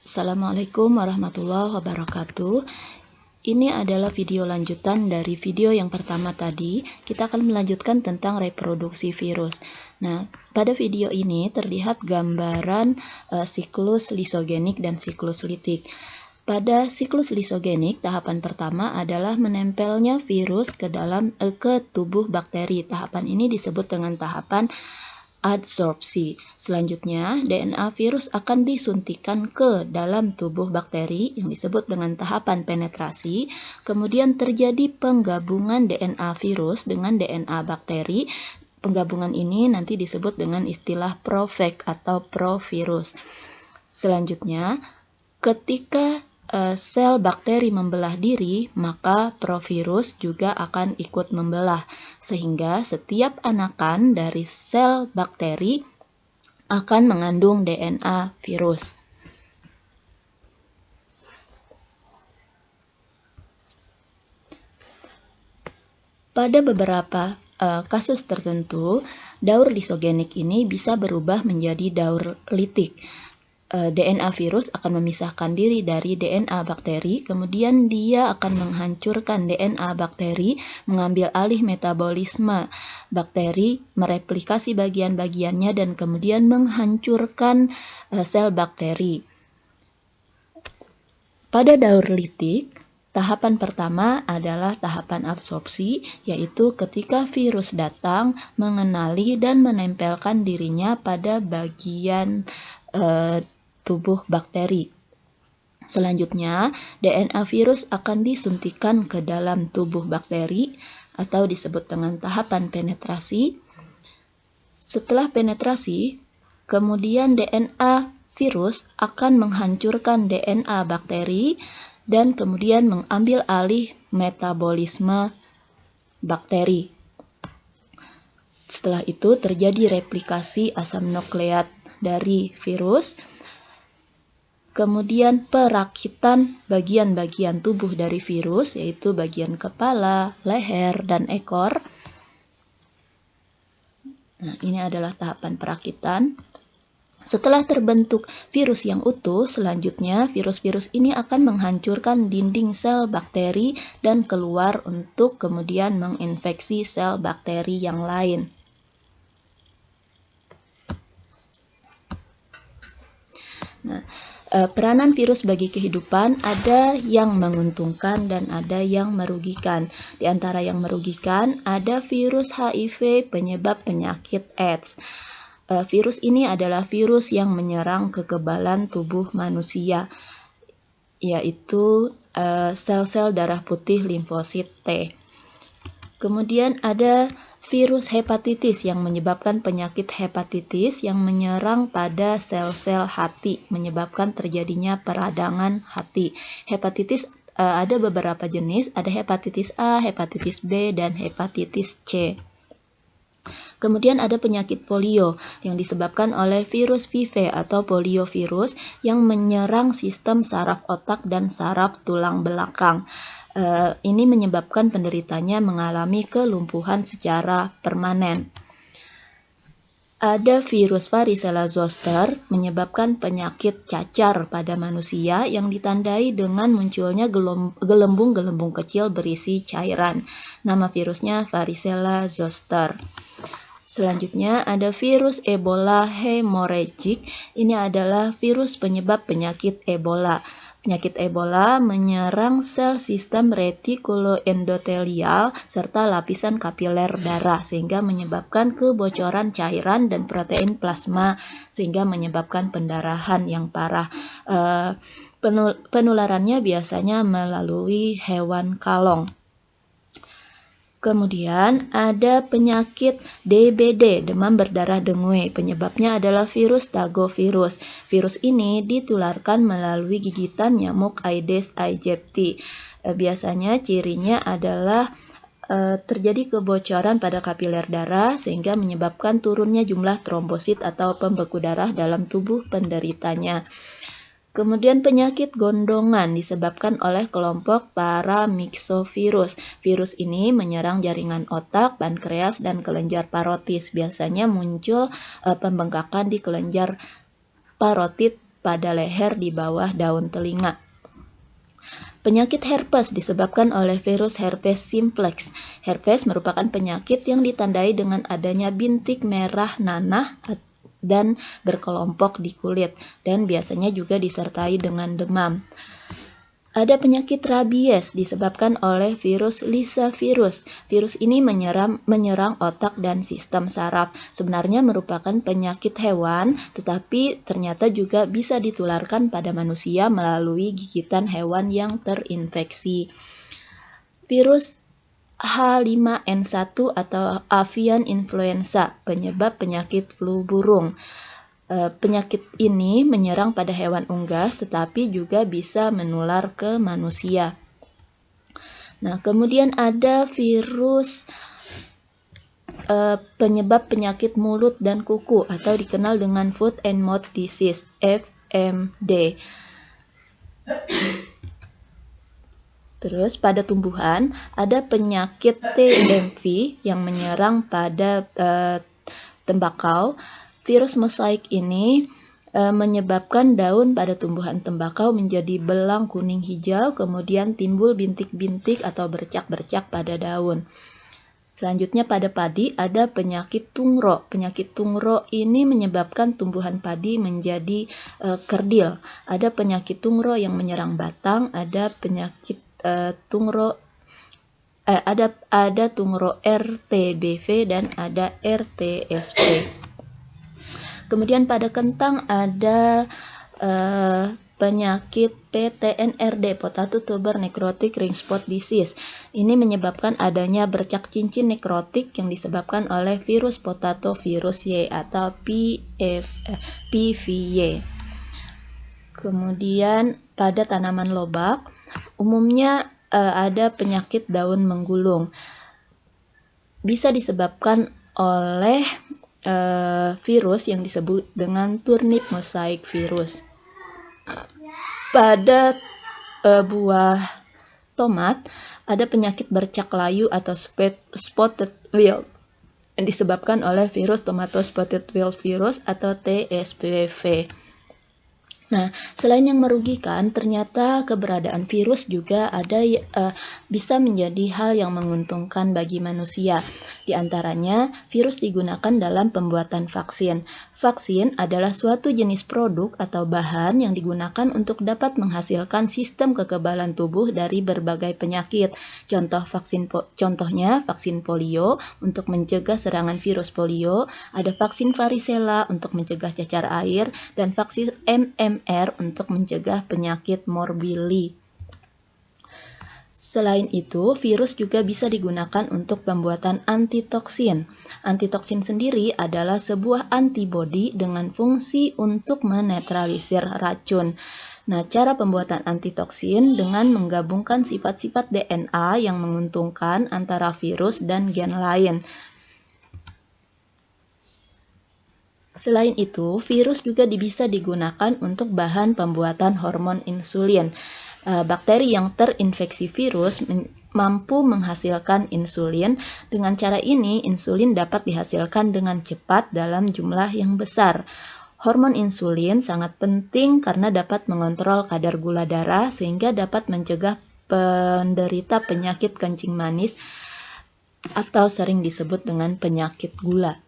Assalamualaikum warahmatullahi wabarakatuh. Ini adalah video lanjutan dari video yang pertama tadi. Kita akan melanjutkan tentang reproduksi virus. Nah, pada video ini terlihat gambaran siklus lisogenik dan siklus litik. Pada siklus lisogenik, tahapan pertama adalah menempelnya virus ke tubuh bakteri. Tahapan ini disebut dengan tahapan adsorpsi. Selanjutnya, DNA virus akan disuntikan ke dalam tubuh bakteri yang disebut dengan tahapan penetrasi. Kemudian terjadi penggabungan DNA virus dengan DNA bakteri. Penggabungan ini nanti disebut dengan istilah profag atau provirus. Selanjutnya, ketika sel bakteri membelah diri, maka provirus juga akan ikut membelah, sehingga setiap anakan dari sel bakteri akan mengandung DNA virus. Pada beberapa kasus tertentu, daur lisogenik ini bisa berubah menjadi daur litik. DNA virus akan memisahkan diri dari DNA bakteri, kemudian dia akan menghancurkan DNA bakteri, mengambil alih metabolisme bakteri, mereplikasi bagian-bagiannya, dan kemudian menghancurkan sel bakteri. Pada daur litik, tahapan pertama adalah tahapan adsorpsi, yaitu ketika virus datang, mengenali dan menempelkan dirinya pada bagian tubuh bakteri. Selanjutnya, DNA virus akan disuntikan ke dalam tubuh bakteri atau disebut dengan tahapan penetrasi. Setelah penetrasi, kemudian DNA virus akan menghancurkan DNA bakteri dan kemudian mengambil alih metabolisme bakteri. Setelah itu terjadi replikasi asam nukleat dari virus. Kemudian perakitan bagian-bagian tubuh dari virus, yaitu bagian kepala, leher, dan ekor. Nah, ini adalah tahapan perakitan. Setelah terbentuk virus yang utuh, selanjutnya virus-virus ini akan menghancurkan dinding sel bakteri dan keluar untuk kemudian menginfeksi sel bakteri yang lain. Nah, peranan virus bagi kehidupan ada yang menguntungkan dan ada yang merugikan. Di antara yang merugikan ada virus HIV penyebab penyakit AIDS. Virus ini adalah virus yang menyerang kekebalan tubuh manusia, yaitu sel-sel darah putih limfosit T. Kemudian ada virus hepatitis yang menyebabkan penyakit hepatitis yang menyerang pada sel-sel hati, menyebabkan terjadinya peradangan hati. Hepatitis ada beberapa jenis, ada hepatitis A, hepatitis B, dan hepatitis C. Kemudian ada penyakit polio yang disebabkan oleh virus Vive atau poliovirus yang menyerang sistem saraf otak dan saraf tulang belakang. Ini menyebabkan penderitanya mengalami kelumpuhan secara permanen. Ada virus varicella zoster menyebabkan penyakit cacar pada manusia yang ditandai dengan munculnya gelembung-gelembung kecil berisi cairan. Nama virusnya varicella zoster. Selanjutnya ada virus Ebola hemorrhagic. Ini adalah virus penyebab penyakit Ebola. Penyakit Ebola menyerang sel sistem retikuloendotelial serta lapisan kapiler darah sehingga menyebabkan kebocoran cairan dan protein plasma sehingga menyebabkan pendarahan yang parah. Penularannya biasanya melalui hewan kalong. Kemudian ada penyakit DBD, demam berdarah dengue. Penyebabnya adalah virus Tagovirus. Virus ini ditularkan melalui gigitan nyamuk Aedes aegypti. Biasanya cirinya adalah terjadi kebocoran pada kapiler darah sehingga menyebabkan turunnya jumlah trombosit atau pembeku darah dalam tubuh penderitanya. Kemudian penyakit gondongan disebabkan oleh kelompok paramyxovirus. Virus ini menyerang jaringan otak, pankreas, dan kelenjar parotis. Biasanya muncul pembengkakan di kelenjar parotid pada leher di bawah daun telinga. Penyakit herpes disebabkan oleh virus herpes simplex. Herpes merupakan penyakit yang ditandai dengan adanya bintik merah nanah dan berkelompok di kulit, dan biasanya juga disertai dengan demam. Ada penyakit rabies disebabkan oleh virus Lissa virus. Virus ini menyerang otak dan sistem saraf. Sebenarnya merupakan penyakit hewan, tetapi ternyata juga bisa ditularkan pada manusia melalui gigitan hewan yang terinfeksi. Virus H5N1 atau avian influenza, penyebab penyakit flu burung. Penyakit ini menyerang pada hewan unggas, tetapi juga bisa menular ke manusia. Nah, kemudian ada virus penyebab penyakit mulut dan kuku atau dikenal dengan Foot and Mouth Disease (FMD). Terus pada tumbuhan ada penyakit TMV yang menyerang pada tembakau. Virus mosaik ini menyebabkan daun pada tumbuhan tembakau menjadi belang kuning hijau, kemudian timbul bintik-bintik atau bercak-bercak pada daun. Selanjutnya pada padi ada penyakit tungro. Penyakit tungro ini menyebabkan tumbuhan padi menjadi kerdil. Ada penyakit tungro yang menyerang batang, ada penyakit tungro ada tungro RTBV dan ada RTSP. Kemudian pada kentang ada penyakit PTNRD, Potato Tuber Necrotic Ring Spot Disease. Ini menyebabkan adanya bercak cincin nekrotik yang disebabkan oleh virus potato virus Y atau PVY. Kemudian pada tanaman lobak, umumnya ada penyakit daun menggulung. Bisa disebabkan oleh virus yang disebut dengan turnip mosaic virus. Pada buah tomat ada penyakit bercak layu atau spotted wilt yang disebabkan oleh virus tomato spotted wilt virus atau TSPV. Nah, selain yang merugikan, ternyata keberadaan virus juga bisa menjadi hal yang menguntungkan bagi manusia. Di antaranya, virus digunakan dalam pembuatan vaksin. Vaksin adalah suatu jenis produk atau bahan yang digunakan untuk dapat menghasilkan sistem kekebalan tubuh dari berbagai penyakit. Contohnya vaksin polio untuk mencegah serangan virus polio, ada vaksin varicella untuk mencegah cacar air, dan vaksin MMR untuk mencegah penyakit morbili. Selain itu, virus juga bisa digunakan untuk pembuatan antitoksin. Antitoksin sendiri adalah sebuah antibodi dengan fungsi untuk menetralisir racun. Nah, cara pembuatan antitoksin dengan menggabungkan sifat-sifat DNA yang menguntungkan antara virus dan gen lain. Selain itu, virus juga bisa digunakan untuk bahan pembuatan hormon insulin. Bakteri yang terinfeksi virus mampu menghasilkan insulin. Dengan cara ini, insulin dapat dihasilkan dengan cepat dalam jumlah yang besar. Hormon insulin sangat penting karena dapat mengontrol kadar gula darah sehingga dapat mencegah penderita penyakit kencing manis atau sering disebut dengan penyakit gula.